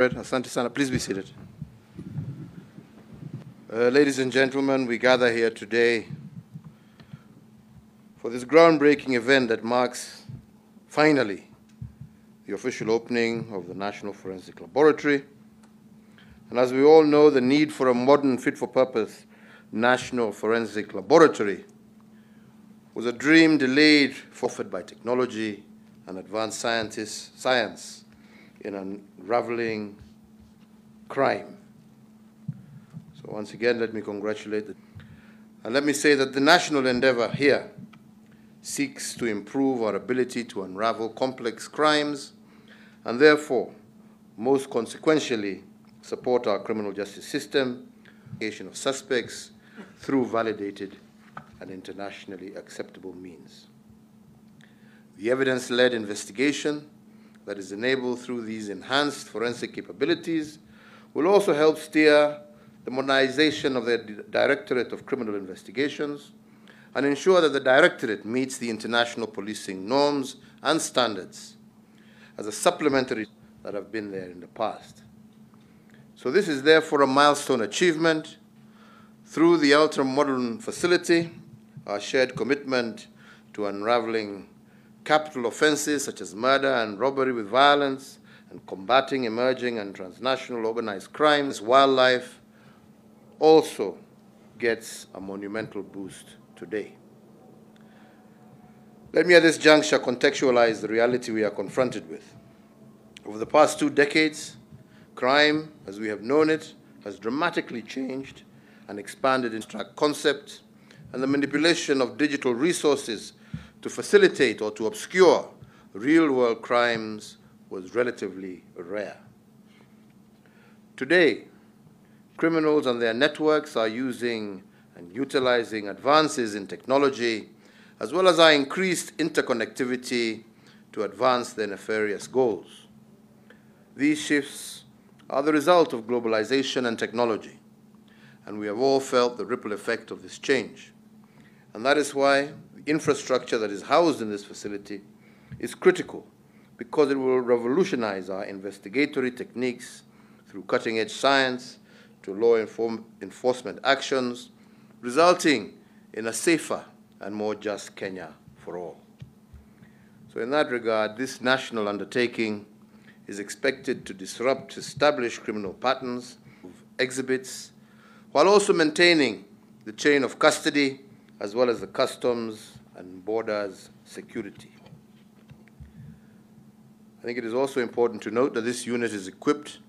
Asante sana. Please be seated. Ladies and gentlemen, we gather here today for this groundbreaking event that marks, finally, the official opening of the National Forensic Laboratory. And as we all know, the need for a modern, fit-for-purpose National Forensic Laboratory was a dream delayed, forfeit by technology and advanced science in unraveling crime. So once again, let me congratulate them. And let me say that the national endeavor here seeks to improve our ability to unravel complex crimes and therefore, most consequentially, support our criminal justice system, of suspects through validated and internationally acceptable means. The evidence-led investigation that is enabled through these enhanced forensic capabilities will also help steer the modernization of the Directorate of Criminal Investigations and ensure that the Directorate meets the international policing norms and standards as a supplementary that have been there in the past. So this is therefore a milestone achievement. Through the ultra-modern facility, our shared commitment to unraveling capital offenses such as murder and robbery with violence and combating emerging and transnational organized crimes, wildlife also gets a monumental boost today. Let me at this juncture contextualize the reality we are confronted with. Over the past 2 decades, crime, as we have known it, has dramatically changed and expanded into abstract concepts, and the manipulation of digital resources to facilitate or to obscure real-world crimes was relatively rare. Today, criminals and their networks are using and utilizing advances in technology, as well as our increased interconnectivity to advance their nefarious goals. These shifts are the result of globalization and technology, and we have all felt the ripple effect of this change. And that is why the infrastructure that is housed in this facility is critical, because it will revolutionize our investigatory techniques through cutting-edge science to law enforcement actions, resulting in a safer and more just Kenya for all. So in that regard, this national undertaking is expected to disrupt established criminal patterns of exhibits, while also maintaining the chain of custody as well as the customs and borders security. I think it is also important to note that this unit is equipped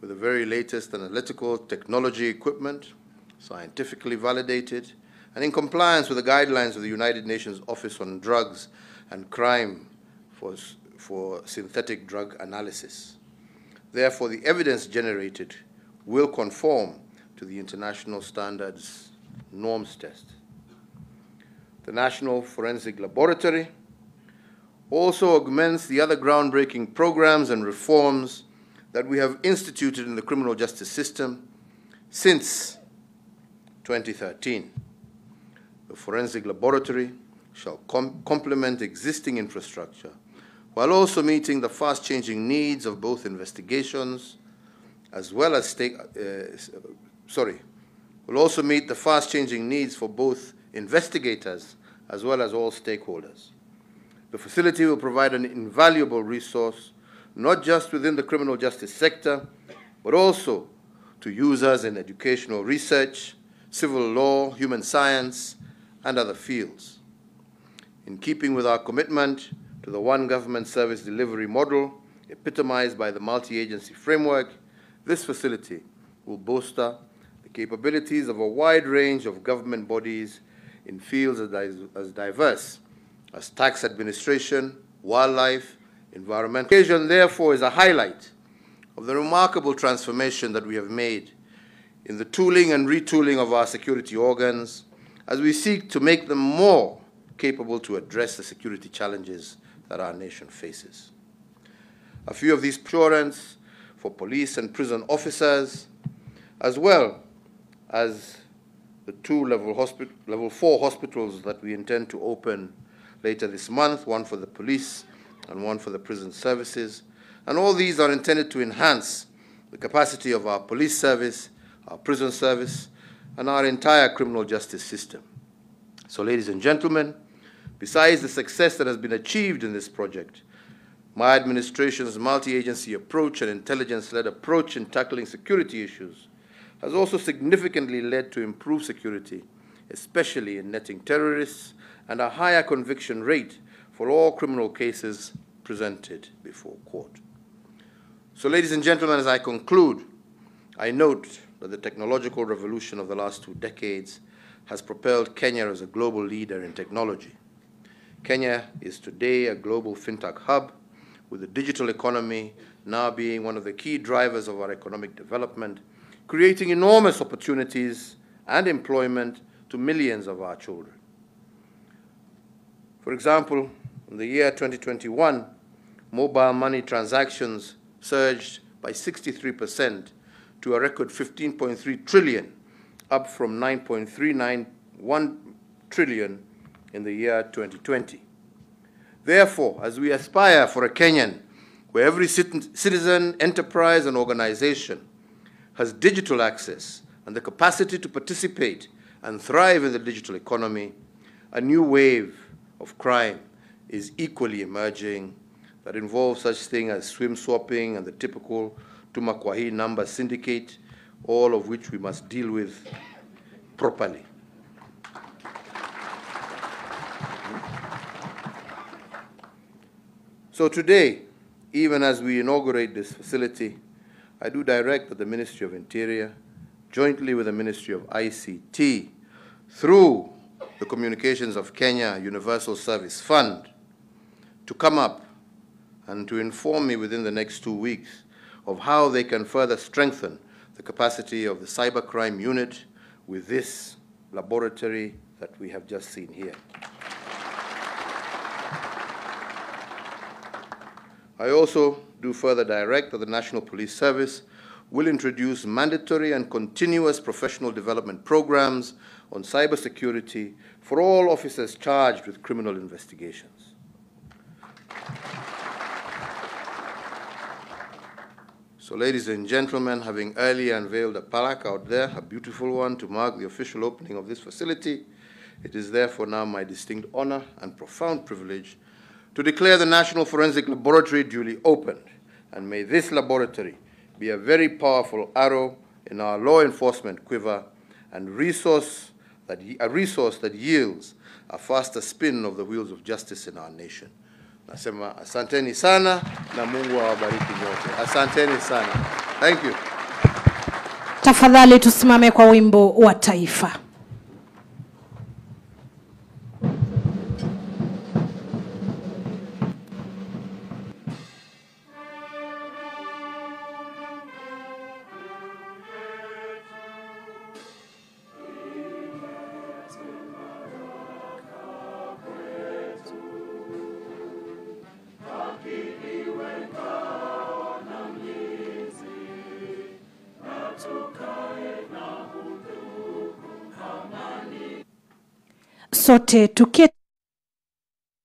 with the very latest analytical technology equipment, scientifically validated, and in compliance with the guidelines of the United Nations Office on Drugs and Crime for synthetic drug analysis. Therefore, the evidence generated will conform to the international standards norms test. The National Forensic Laboratory also augments the other groundbreaking programs and reforms that we have instituted in the criminal justice system since 2013. The Forensic Laboratory shall complement existing infrastructure while also meeting the fast-changing needs of both investigations as well as will also meet the fast-changing needs for both investigators as well as all stakeholders. The facility will provide an invaluable resource, not just within the criminal justice sector, but also to users in educational research, civil law, human science, and other fields. In keeping with our commitment to the one government service delivery model epitomized by the multi-agency framework, this facility will bolster the capabilities of a wide range of government bodies in fields as diverse as tax administration, wildlife, environmental. The occasion, therefore, is a highlight of the remarkable transformation that we have made in the tooling and retooling of our security organs as we seek to make them more capable to address the security challenges that our nation faces. A few of these assurance for police and prison officers, as well as the 2 level 4 hospitals that we intend to open later this month, one for the police and one for the prison services, And all these are intended to enhance the capacity of our police service, our prison service, and our entire criminal justice system. So, ladies and gentlemen, besides the success that has been achieved in this project, my administration's multi-agency approach and intelligence-led approach in tackling security issues has also significantly led to improved security, especially in netting terrorists, and a higher conviction rate for all criminal cases presented before court. So, ladies and gentlemen, as I conclude, I note that the technological revolution of the last 2 decades has propelled Kenya as a global leader in technology. Kenya is today a global fintech hub, with the digital economy now being one of the key drivers of our economic development, creating enormous opportunities and employment to millions of our children. For example, in the year 2021, mobile money transactions surged by 63% to a record 15.3 trillion, up from 9.391 trillion in the year 2020. Therefore, as we aspire for a Kenyan where every citizen, enterprise, and organization has digital access and the capacity to participate and thrive in the digital economy, a new wave of crime is equally emerging that involves such things as swim swapping and the typical Tumakwahi number syndicate, all of which we must deal with properly. So today, even as we inaugurate this facility, I do direct that the Ministry of Interior, jointly with the Ministry of ICT, through the Communications of Kenya Universal Service Fund, to come up and to inform me within the next 2 weeks of how they can further strengthen the capacity of the cybercrime unit with this laboratory that we have just seen here. I also do further direct that the National Police Service will introduce mandatory and continuous professional development programs on cybersecurity for all officers charged with criminal investigations. So, ladies and gentlemen, having earlier unveiled a palak out there, a beautiful one, to mark the official opening of this facility, it is therefore now my distinct honor and profound privilege to declare the National Forensic Laboratory duly opened, and may this laboratory be a very powerful arrow in our law enforcement quiver and a resource that yields a faster spin of the wheels of justice in our nation. Nasema asanteni sana na Mungu awabariki nyote. Asanteni sana. Thank you. Tafadhali tusimame kwa wimbo wa taifa. Sote tuketi.